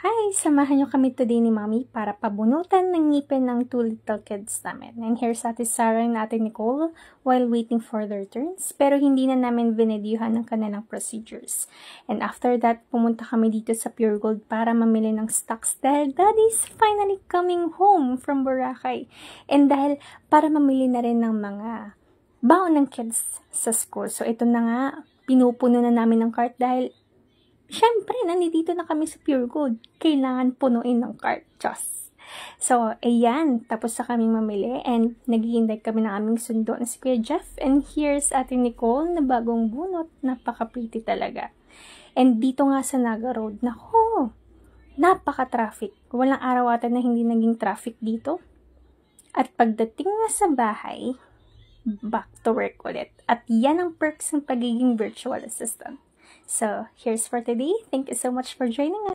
Hi! Samahan niyo kami today ni Mommy para pabunutan ng ngipin ng two little kids namin. And here's Ate Sarah and Ate Nicole while waiting for their turns. Pero hindi na namin binidyohan ng kanilang procedures. And after that, pumunta kami dito sa Pure Gold para mamili ng stocks dahil Daddy's finally coming home from Boracay. And dahil para mamili na rin ng mga baon ng kids sa school. So ito na nga, pinupuno na namin ng cart dahil syempre, nandito na kami sa Pure Gold. Kailangan punuin ng cart. Just. So, ayan. Tapos na kaming mamili. And naghihintay kami ng aming sundo na si Kuya Jeff. And here's Ate Nicole na bagong bunot. Napaka-pretty talaga. And dito nga sa Naga Road, nako, napaka-traffic. Walang araw ata na hindi naging traffic dito. At pagdating na sa bahay, back to work ulit. At yan ang perks ng pagiging virtual assistant. So, here's for today. Thank you so much for joining us.